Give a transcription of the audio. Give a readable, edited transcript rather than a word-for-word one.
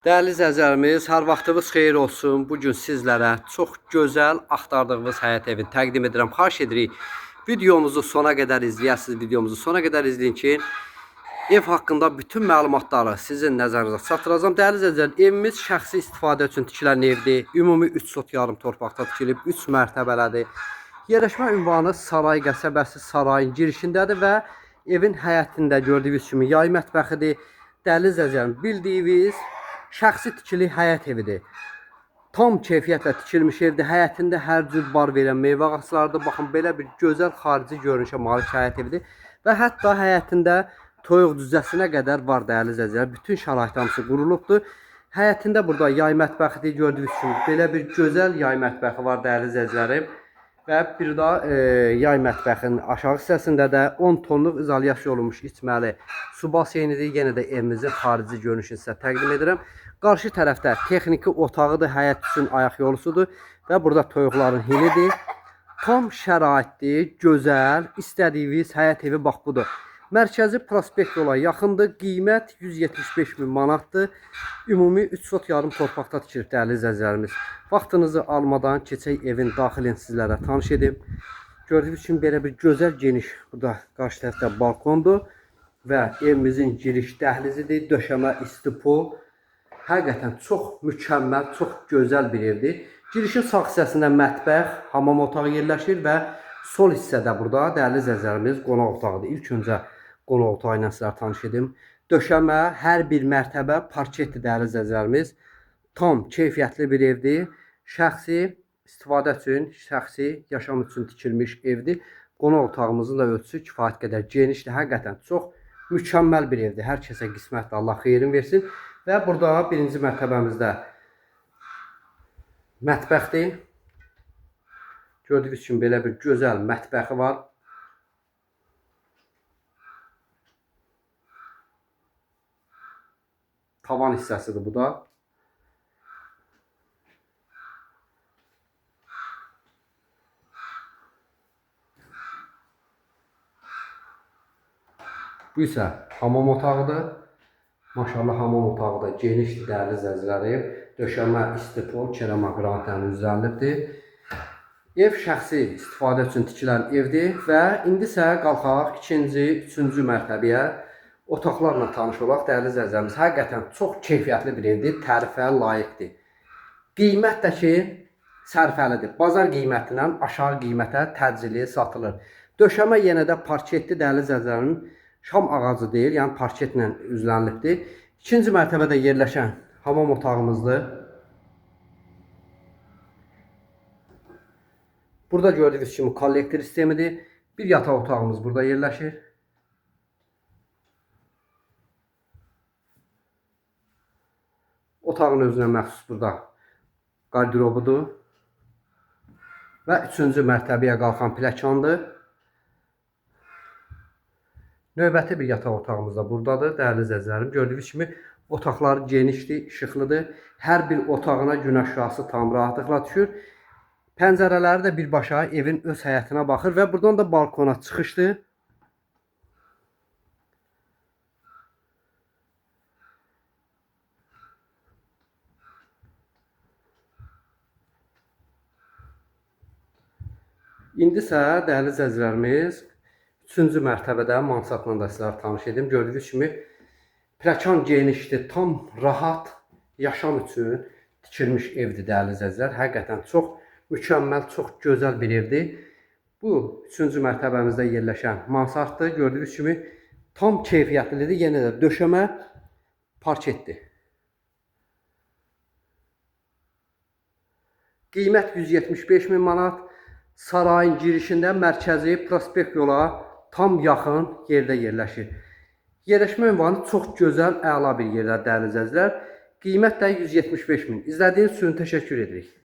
Değerli izləyicilərimiz, hər vaxtınız xeyir olsun. Bugün sizlərə çox gözəl axtardığımız həyət evini təqdim edirəm. Xahiş edirik, videomuzu sona qədər izləyəsiniz. Videomuzu sona qədər izləyin ki, ev haqqında bütün məlumatları sizin nəzərinizə çatdıracağım. Değerli izləyicilər, evimiz şəxsi istifadə üçün tikilən evdir. Ümumi 3 sot yarım torpaqda tikilib, 3 mərtəbəlidir. Yerləşmə ünvanı Saray qəsəbəsi sarayın girişindədir və evin həyətində gördüyünüz kimi yay mətbəxidir. Değerli izləyicilərim, bildiyiniz şəxsi tikili həyət evidir. Tam keyfiyyətlə tikilmiş evdir. Həyətində hər cür bar verən meyvə ağaclarıdır. Baxın, belə bir gözəl xarici görünüşə malik həyət evidir. Və hətta həyətində toyuq düzəsinə qədər var değerli izləyicilər. Bütün şərait hamısı qurulubdur. Həyətində burada yay mətbəxidir. Gördüyünüz kimi belə bir gözəl yay mətbəxi var değerli izləyicilərim. Və bir də yay mətbəxinin aşağı hissəsində də 10 tonluq izolyasiya olunmuş içməli su baseynidir. Yenə də evimizin xarici görünüşünü sizə təqdim edirəm. Qarşı tərəfdə texniki otağıdır, həyət üçün ayaq yolusudur və burada toyuqların hilidir. Tam şəraitli, gözəl, istədiyiniz həyət evi bax budur. Mərkəzi prospekt yola yaxındır. Qiymət 175 min manatdır. Ümumi 3 sot yarım torpaqda tikilib değerli izləyicilərimiz. Vaxtınızı almadan keçək evin daxilini sizlərə tanış edim. Gördüyünüz kimi belə bir gözəl geniş, burada qarşı tərəfdə balkondur və evimizin giriş dəhlizidir. Döşəmə, istipu. Həqiqətən çox mükəmməl, çox gözəl bir evdir. Girişin sağ hissəsində mətbəx, hamam otağı yerləşir və sol hissədə burada değerli izləyicilərimiz qonaq otağıdır. İlk öncə qonaq otağı ilə sizlərə tanış edim. Döşəmə, hər bir mərtəbə parketdir değerli izləyicilərimiz. Tam keyfiyyətli bir evdir. Şəxsi istifadə üçün, şəxsi yaşam üçün tikilmiş evdir. Qonaq otağımızın da ölçüsü kifayət qədər genişdir. Həqiqətən çox mükəmməl bir evdir. Hər kəsə qismətdir. Allah xeyrin versin. Və burada birinci mərtəbəmizdə mətbəxdir. Gördüyünüz kimi belə bir gözəl mətbəxi var. Tavan hissəsidir bu da. Bu isə hamam otağıdır. Maşallah hamam otağı da genişdir değerli izləyicilərim. Döşəmə, istipu, kerama qranitlə üzərilibdir. Ev şəxsi istifadə üçün tikilən evdir və indi isə qalxaq ikinci, üçüncü mərtəbəyə otaqlarla tanış olaq değerli izləyicilərimiz. Həqiqətən çox keyfiyyətli bir evdir, tərifə layiqdir. Qiymət də ki sərfəlidir. Bazar qiymətindən aşağı qiymətə təcili satılır. Döşəmə yenə də parketli değerli izləyicilərim. Şam ağacı deyil, yəni parketlə üzlənilibdir. İkinci mərtəbədə yerləşən hamam otağımızdır. Burada gördüyünüz kimi kollektor sistemidir. Bir yataq otağımız burada yerləşir. Otağın özünə məxsus burada qardirobudur. Və üçüncü mərtəbəyə qalxan pləkandır. Növbəti bir yataq otağımız da buradadır. Değerli izləyicilərim, gördüyünüz kimi otaqlar genişdir, işıqlıdır. Hər bir otağına günəş şüası tam rahatlıqla düşür. Pəncərələri də birbaşa evin öz həyətinə baxır və buradan da balkona çıxışdır. İndi isə değerli izləyicilərimiz, üçüncü mərtəbədə mansardla da sizlərə tanış edim. Gördüyünüz kimi pləkan genişdir, tam rahat yaşam üçün tikilmiş evdir değerli izləyicilər. Həqiqətən çox mükəmməl, çox gözəl bir evdir. Bu üçüncü mərtəbəmizdə yerləşən mansarddır. Gördüyünüz kimi tam keyfiyyətlidir. Yenə də döşəmə parketdir. Qiymət 175 min manat. Sarayın girişində mərkəzi prospekt yola tam yaxın yerdə yerləşir. Yerləşmə ünvanı çox gözəl, əla bir yerdə değerli izləyicilər. Qiymət də 175 min. İzlədiyiniz üçün təşəkkür edirik.